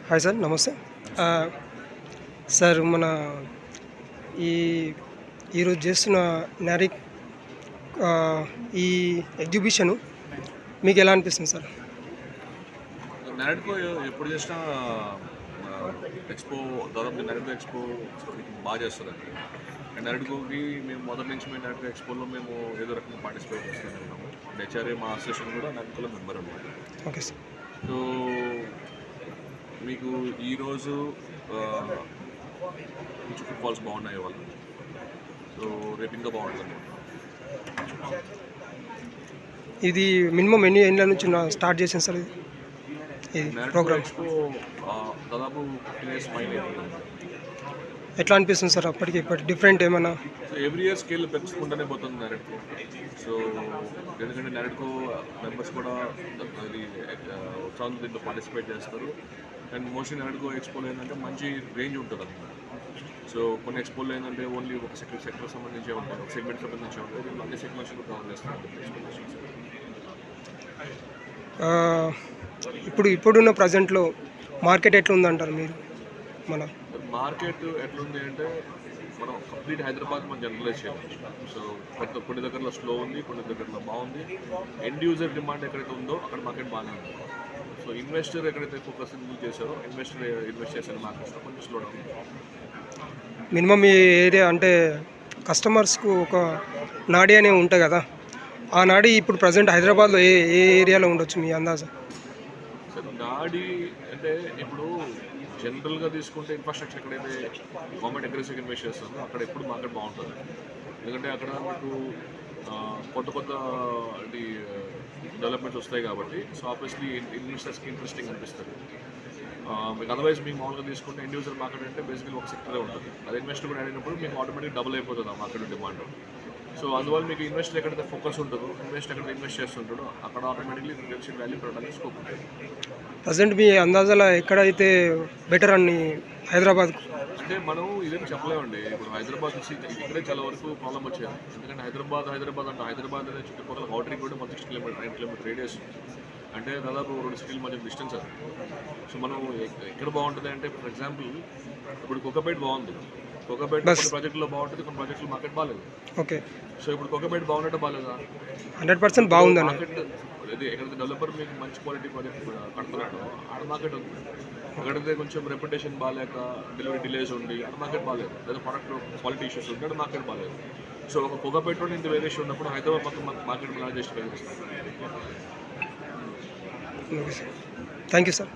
Hi sir, నమస్తే. Sir, మన ఈ ఈరోజు చేస్తున్న నారిక్ ఈ ఎగ్జిబిషను మీకు ఎలా అనిపిస్తుంది సార్? నారెడ్కో ఎప్పుడు చేసినా ఎక్స్పో దాదాపు నారెడ్కో ఎక్స్పో బాగా చేస్తారండి. అండ్ నారెడ్కోకి మేము మొదటి నుంచి మేము నారెడ్కో ఎక్స్పోలో మేము ఏదో రకంగా పార్టిసిపేట్ చేస్తున్నాము. హెచ్ఆర్ఏ మా అసోసియేషన్ కూడా నారెడ్కోలో మెంబర్ అనమాట. Okay sir. సో మీకు ఈరోజు కొంచెం ఫుట్బాల్స్ బాగున్నాయి వాళ్ళు. సో రేపు ఇంకా బాగుంటుంది. ఇది మినిమం ఎన్ని ఏళ్ళ నుంచి స్టార్ట్ చేసింది సార్ ఇది ప్రోగ్రామ్? ఎక్స్పో దాదాపు 15 years పైన. ఎట్లా అనిపిస్తుంది సార్ అప్పటికి ఇప్పటి డిఫరెంట్ ఏమన్నా? సో ఎవ్రీ ఇయర్ స్కేల్ పెంచుకుంటూనే పోతుంది నారెడ్కో. సో ఎందుకంటే నారెడ్కో మెంబర్స్ కూడా ఇది ఉత్సాహంతో దీంట్లో పార్టిసిపేట్ చేస్తారు. అండ్ మోస్ట్లీ నారెడ్కో ఎక్స్పోలో ఏంటంటే మంచి రేంజ్ ఉంటుంది అన్నమాట. సో కొన్ని ఎక్స్పోలో ఏంటంటే ఓన్లీ ఒక సెక్టర్ సంబంధించే ఉంటాయి, ఒక సెగ్మెంట్ సంబంధించి ఉంటాయి. దీంట్లో అన్ని సెగ్మెంట్స్ కవర్ చేస్తారు. ఇప్పుడున్న ప్రజెంట్లో మార్కెట్ ఎట్లుందంటారు మీరు? మన మార్కెట్ ఎట్లుంది అంటే మనం కంప్లీట్ హైదరాబాద్ మనం జనరలైజ్ చేయాలి. సో కొన్ని దగ్గరలో స్లో ఉంది, కొన్ని దగ్గరలో బాగుంది. ఎండ్ యూజర్ డిమాండ్ ఎక్కడైతే ఉందో అక్కడ మార్కెట్ బాగానే ఉంది. సో ఇన్వెస్టర్ ఎక్కడైతే ఫోకస్ చేశారో ఇన్వెస్ట్ చేసిన మార్కెట్స్లో కొంచెం స్లో డౌన్. మినిమం ఈ ఏరియా అంటే కస్టమర్స్కు ఒక నాడి అనేవి ఉంటాయి కదా, ఆ నాడి ఇప్పుడు ప్రజెంట్ హైదరాబాద్లో ఏ ఏ ఏరియాలో ఉండొచ్చు మీ అందాజా? సార్ నాడి అంటే ఇప్పుడు జనరల్గా తీసుకుంటే ఇన్ఫ్రాస్ట్రక్చర్ ఎక్కడైతే గవర్నమెంట్ అగ్రెసివ్గా ఇన్వెస్ట్ చేస్తుందో అక్కడ ఎప్పుడు మార్కెట్ బాగుంటుంది. ఎందుకంటే అక్కడ మీకు కొత్త డెవలప్మెంట్స్ వస్తాయి కాబట్టి. సో ఆబ్వియస్లీ ఇన్వెస్టర్స్కి ఇంట్రెస్టింగ్ అనిపిస్తుంది. మీకు అదర్వైజ్ మీకు మామూలుగా తీసుకుంటే ఇండ్ యూజర్ మార్కెట్ అంటే బేసికలీ ఒక సెక్టరే ఉంటుంది. అది ఇన్వెస్టర్ కూడా అయినప్పుడు మీకు ఆటోమేటిక్ డబుల్ అయిపోతుంది ఆ మార్కెట్ డిమాండ్. సో అందువల్ల మీకు ఇన్వెస్టర్ ఎక్కడైతే ఫోకస్ ఉంటుందో, ఇన్వెస్టర్ ఎక్కడైతే ఇన్వెస్ట్ చేస్తుంటాడో అక్కడ ఆటోమేటిక్లీ రియల్ వాల్యూ పెరగడానికి స్కోప్ ఉంటుంది. ప్రజెంట్ మీ అందాజాల ఎక్కడైతే బెటర్ అని హైదరాబాద్కు అంటే మనం ఇదేం చెప్పలేమండి. ఇప్పుడు హైదరాబాద్ నుంచి ఇక్కడే చాలా వరకు ప్రాబ్లం వచ్చేది. ఎందుకంటే హైదరాబాద్ అంటే హైదరాబాద్ అనే చుట్టుపక్కల అవుటరింగ్ కూడా 160 kilometers 9 kilometers రేడియస్, అంటే దాదాపు 2 సిటీల మధ్య డిస్టెన్స్ అది. సో మనం ఎక్కడ బాగుంటుంది అంటే ఫర్ ఎగ్జాంపుల్ ఇప్పుడు కోకాపేట్ బాగుంది. కోకాపేట్ కొన్ని ప్రాజెక్టులో బాగుంటుంది, కొన్ని ప్రాజెక్టులు మార్కెట్ బాగాలేదు. ఓకే. సో ఇప్పుడు కోకాపేట్ బాగున్నట్టు బాగాలేదా? 100% బాగుంది. మార్కెట్ ఇది ఎక్కడైతే డెవలపర్ మీకు మంచి క్వాలిటీ ప్రాజెక్ట్ కడుతున్నాడో ఆడ మార్కెట్ ఉంది. ఎక్కడైతే కొంచెం రెప్యుటేషన్ బాగాలేక డెలివరీ డిలేస్ ఉండి ఆడ మార్కెట్ బాగాలేదు, లేదా ప్రొడక్ట్ క్వాలిటీ ఇష్యూస్ ఉంటే ఆడ మార్కెట్ బాగాలేదు. సో ఒక కోకాపేటలో ఇంత వేరియేషన్ ఉన్నప్పుడు హైదరాబాద్ పక్కన మార్కెట్ ఎలా just variation. Okay sir, thank you sir.